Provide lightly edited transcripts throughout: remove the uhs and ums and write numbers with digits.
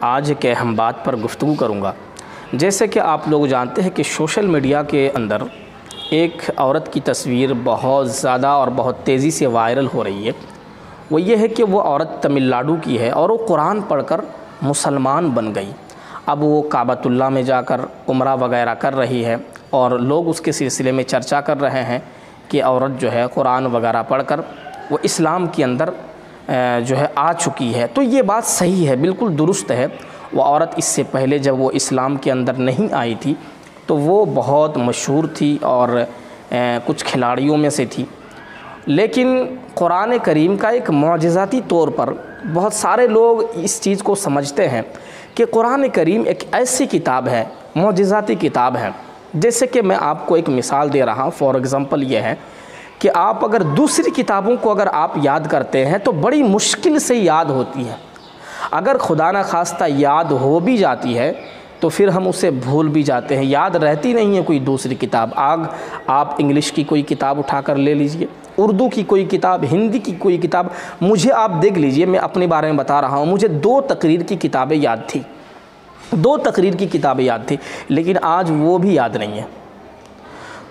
آج ایک اہم بات پر گفتگو کروں گا۔ جیسے کہ آپ لوگ جانتے ہیں کہ سوشل میڈیا کے اندر ایک عورت کی تصویر بہت زیادہ اور بہت تیزی سے وائرل ہو رہی ہے۔ وہ یہ ہے کہ وہ عورت تمل ناڈو کی ہے اور وہ قرآن پڑھ کر مسلمان بن گئی۔ اب وہ کعبۃ اللہ میں جا کر عمرہ وغیرہ کر رہی ہے اور لوگ اس کے سلسلے میں چرچا کر رہے ہیں کہ عورت جو ہے قرآن وغیرہ پڑھ کر وہ اسلام کے اندر جو ہے آ چکی ہے۔ تو یہ بات صحیح ہے، بالکل درست ہے۔ وہ عورت اس سے پہلے جب وہ اسلام کے اندر نہیں آئی تھی تو وہ بہت مشہور تھی اور کچھ کھلاڑیوں میں سے تھی، لیکن قرآن کریم کا ایک معجزاتی طور پر بہت سارے لوگ اس چیز کو سمجھتے ہیں کہ قرآن کریم ایک ایسی کتاب ہے، معجزاتی کتاب ہے۔ جیسے کہ میں آپ کو ایک مثال دے رہا ہوں، فار ایگزامپل یہ ہے کہ آپ اگر دوسری کتابوں کو اگر آپ یاد کرتے ہیں تو بڑی مشکل سے یاد ہوتی ہے۔ اگر خدا نہ خواستہ یاد ہو بھی جاتی ہے تو پھر ہم اسے بھول بھی جاتے ہیں، یاد رہتی نہیں ہے کوئی دوسری کتاب۔ آپ انگلش کی کوئی کتاب اٹھا کر لے لیجئے، اردو کی کوئی کتاب، ہندی کی کوئی کتاب۔ مجھے آپ دیکھ لیجئے، میں اپنے بارے میں بتا رہا ہوں، مجھے 2 تقریر کی کتابیں یاد تھیں، 2 تقریر کی کتابیں یاد تھیں، لیکن آج وہ بھی یاد نہیں ہیں۔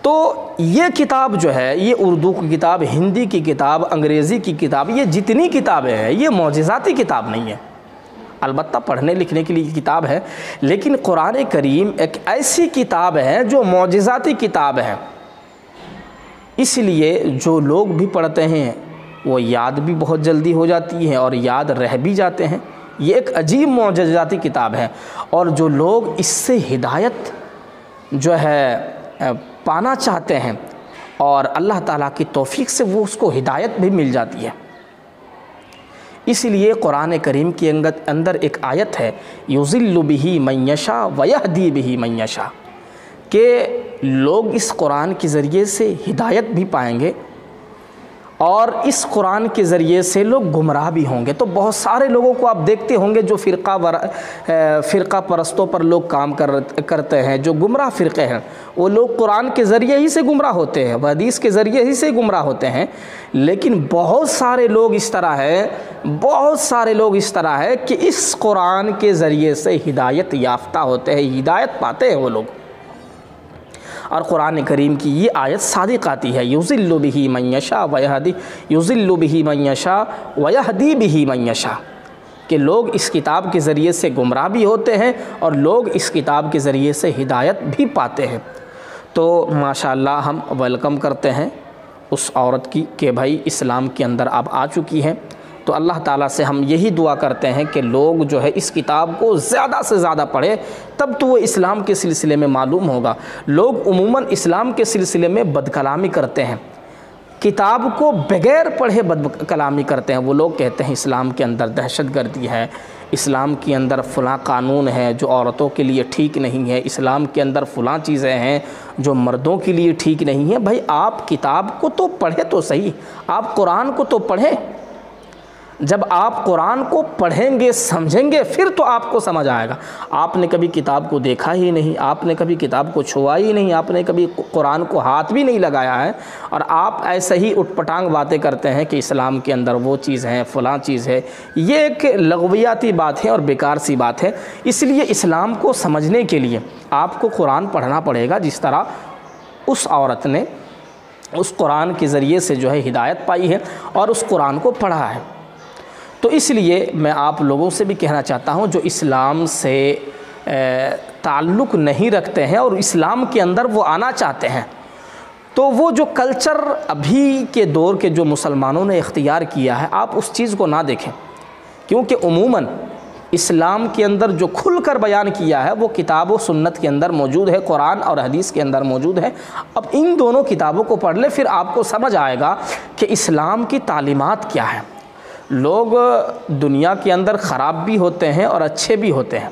تو یہ کتاب جو ہے، یہ اردو کی کتاب، ہندی کی کتاب، انگریزی کی کتاب، یہ جتنی کتابیں ہیں یہ معجزاتی کتاب نہیں ہے، البتہ پڑھنے لکھنے کے لیے کتاب ہے، لیکن قرآن کریم ایک ایسی کتاب ہے جو معجزاتی کتاب ہے۔ اس لیے جو لوگ بھی پڑھتے ہیں وہ یاد بھی بہت جلدی ہو جاتی ہے اور یاد رہ بھی جاتے ہیں۔ یہ ایک عجیب معجزاتی کتاب ہے، اور جو لوگ اس سے ہدایت جو ہے پانا چاہتے ہیں اور اللہ تعالیٰ کی توفیق سے وہ اس کو ہدایت بھی مل جاتی ہے۔ اس لیے قرآن کریم کے اندر ایک آیت ہے، یضل بہ من یشاء ویہدی بہ من یشاء، کہ لوگ اس قرآن کے ذریعے سے ہدایت بھی پائیں گے اور اس قرآن کے ذریعے سے لوگ گمراہ بھی ہوں گے۔ تو بہت سارے لوگوں کو آپ دیکھتے ہوں گے جو فرقہ پرستوں پر لوگ کام کرتے ہیں، جو گمراہ فرقے ہیں، وہ لوگ قرآن کے ذریعے ہی سے گمراہ ہوتے ہیں، حدیث کے ذریعے ہی سے گمراہ ہوتے ہیں۔ لیکن بہت سارے لوگ اس طرح ہے کہ اس قرآن کے ذریعے سے ہدایت یافتہ ہوتے ہیں، ہدایت پاتے ہیں وہ لوگ۔ اور قرآن کریم کی یہ آیت صادق آتی ہے، یضل بہ من یشاء ویہدی بہ من یشاء، کہ لوگ اس کتاب کے ذریعے سے گمراہ بھی ہوتے ہیں اور لوگ اس کتاب کے ذریعے سے ہدایت بھی پاتے ہیں۔ تو ماشاءاللہ ہم ویلکم کرتے ہیں اس عورت کی کہ بھائی اسلام کے اندر اب آ چکی ہیں۔ تو اللہ تعالیٰ سے ہم یہی دعا کرتے ہیں کہ لوگ جو ہے اس کتاب کو زیادہ سے زیادہ پڑھیں، تب تو وہ اسلام کے سلسلے میں معلوم ہوگا۔ لوگ عموماً اسلام کے سلسلے میں بد کلامی کرتے ہیں، کتاب کو بغیر پڑھے بد کلامی کرتے ہیں۔ وہ لوگ کہتے ہیں اسلام کے اندر دہشت گردی ہے، اسلام کے اندر فلاں قانون ہے جو عورتوں کے لیے ٹھیک نہیں ہے، اسلام کے اندر فلاں چیزیں ہیں جو مردوں کے لیے ٹھیک نہیں ہیں۔ بھائی آپ کتاب کو تو پڑھیں تو صحیح، آپ قرآن کو تو پڑھیں۔ جب آپ قرآن کو پڑھیں گے، سمجھیں گے، پھر تو آپ کو سمجھ آئے گا۔ آپ نے کبھی کتاب کو دیکھا ہی نہیں، آپ نے کبھی کتاب کو چھوا ہی نہیں، آپ نے کبھی قرآن کو ہاتھ بھی نہیں لگایا ہے، اور آپ ایسے ہی اٹھ پٹانگ باتیں کرتے ہیں کہ اسلام کے اندر وہ چیز ہے، فلاں چیز ہے۔ یہ ایک لغویاتی بات ہے اور بیکار سی بات ہے۔ اس لیے اسلام کو سمجھنے کے لیے آپ کو قرآن پڑھنا پڑے گا، جس طرح اس عورت نے اس قرآن کے ذریعے سے جو ہے ہدایت پائی ہے اور اس قرآن کو پڑھا ہے۔ تو اس لیے میں آپ لوگوں سے بھی کہنا چاہتا ہوں جو اسلام سے تعلق نہیں رکھتے ہیں اور اسلام کے اندر وہ آنا چاہتے ہیں، تو وہ جو کلچر ابھی کے دور کے جو مسلمانوں نے اختیار کیا ہے، آپ اس چیز کو نہ دیکھیں، کیونکہ عموماً اسلام کے اندر جو کھل کر بیان کیا ہے وہ کتاب و سنت کے اندر موجود ہے، قرآن اور حدیث کے اندر موجود ہے۔ اب ان دونوں کتابوں کو پڑھ لیں، پھر آپ کو سمجھ آئے گا کہ اسلام کی تعلیمات کیا ہیں۔ لوگ دنیا کے اندر خراب بھی ہوتے ہیں اور اچھے بھی ہوتے ہیں،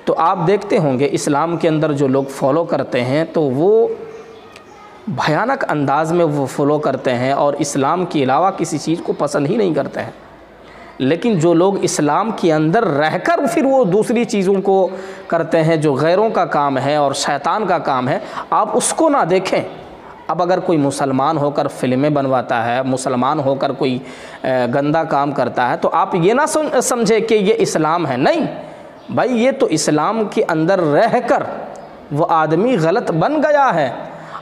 تو آپ دیکھتے ہوں گے اسلام کے اندر جو لوگ فالو کرتے ہیں تو وہ بھیانک انداز میں وہ فالو کرتے ہیں اور اسلام کے علاوہ کسی چیز کو پسند ہی نہیں کرتے ہیں۔ لیکن جو لوگ اسلام کے اندر رہ کر پھر وہ دوسری چیزوں کو کرتے ہیں جو غیروں کا کام ہے اور شیطان کا کام ہے، آپ اس کو نہ دیکھیں۔ اب اگر کوئی مسلمان ہو کر فلمیں بنواتا ہے، مسلمان ہو کر کوئی گندا کام کرتا ہے، تو آپ یہ نہ سمجھے کہ یہ اسلام ہے، نہیں، بھائی یہ تو اسلام کے اندر رہ کر وہ آدمی غلط بن گیا ہے،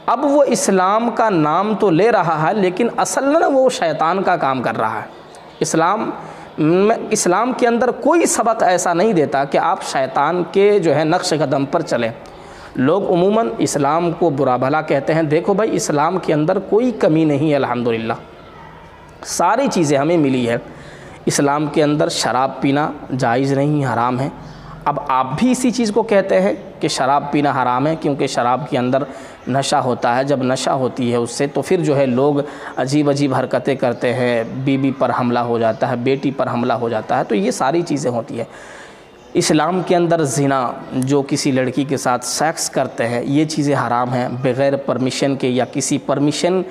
اب وہ اسلام کا نام تو لے رہا ہے لیکن اصل میں وہ شیطان کا کام کر رہا ہے۔ اسلام کے اندر کوئی سبق ایسا نہیں دیتا کہ آپ شیطان کے جو ہے نقش قدم پر چلیں۔ لوگ عموماً اسلام کو برا بھلا کہتے ہیں، دیکھو بھائی اسلام کے اندر کوئی کمی نہیں ہے، الحمدللہ ساری چیزیں ہمیں ملی ہے۔ اسلام کے اندر شراب پینا جائز نہیں، حرام ہے۔ اب آپ بھی اسی چیز کو کہتے ہیں کہ شراب پینا حرام ہے کیونکہ شراب کے اندر نشہ ہوتا ہے، جب نشہ ہوتی ہے اس سے تو پھر جو ہے لوگ عجیب عجیب حرکتیں کرتے ہیں، بیوی پر حملہ ہو جاتا ہے، بیٹی پر حملہ ہو جاتا ہے، تو یہ ساری چیزیں ہوتی ہیں۔ اسلام کے اندر زنا، جو کسی لڑکی کے ساتھ سیکس کرتے ہیں، یہ چیزیں حرام ہیں بغیر پرمیشن کے یا کسی پرمیشن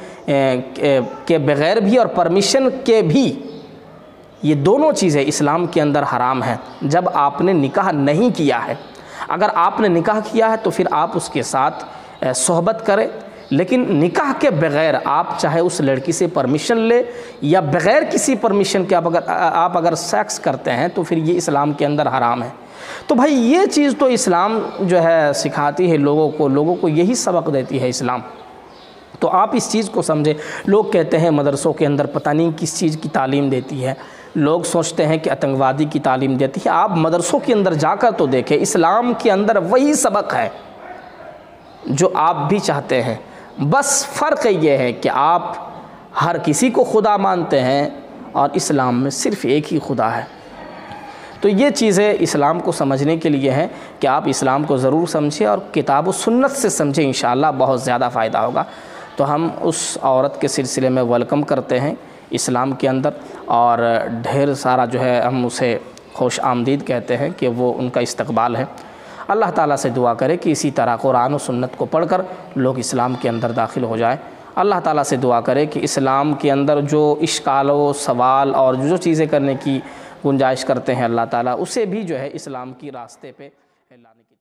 کے بغیر بھی اور پرمیشن کے بھی، یہ دونوں چیزیں اسلام کے اندر حرام ہیں جب آپ نے نکاح نہیں کیا ہے۔ اگر آپ نے نکاح کیا ہے تو پھر آپ اس کے ساتھ صحبت کریں، لیکن نکاح کے بغیر آپ چاہے اس لڑکی سے پرمیشن لے یا بغیر کسی پرمیشن کے آپ اگر سیکس کرتے ہیں تو پھر یہ اسلام کے اندر حرام ہے۔ تو بھائی یہ چیز تو اسلام جو ہے سکھاتی ہے لوگوں کو یہی سبق دیتی ہے اسلام، تو آپ اس چیز کو سمجھیں۔ لوگ کہتے ہیں مدرسوں کے اندر پتہ نہیں کس چیز کی تعلیم دیتی ہے، لوگ سوچتے ہیں کہ آتنکوادی کی تعلیم دیتی ہے۔ آپ مدرسوں کے اندر جا کر تو دیکھیں، اسلام کے اندر وہی سبق ہے جو آپ بھی چاہتے ہیں، بس فرق یہ ہے کہ آپ ہر کسی کو خدا مانتے ہیں اور اسلام میں صرف ایک ہی خدا ہے۔ تو یہ چیزیں اسلام کو سمجھنے کے لیے ہیں کہ آپ اسلام کو ضرور سمجھیں اور کتاب و سنت سے سمجھیں، انشاءاللہ بہت زیادہ فائدہ ہوگا۔ تو ہم اس عورت کے سلسلے میں ویلکم کرتے ہیں اسلام کے اندر، اور ڈھیر سارا جو ہے ہم اسے خوش آمدید کہتے ہیں کہ وہ ان کا استقبال ہے۔ اللہ تعالیٰ سے دعا کرے کہ اسی طرح قرآن و سنت کو پڑھ کر لوگ اسلام کے اندر داخل ہو جائیں۔ اللہ تعالیٰ سے دعا کرے کہ اسلام کے اندر جو اشکال و سوال اور جو چیزیں کرنے کی گنجائش کرتے ہیں اللہ تعالیٰ اسے بھی جو ہے اسلام کی راستے پہ لانے کی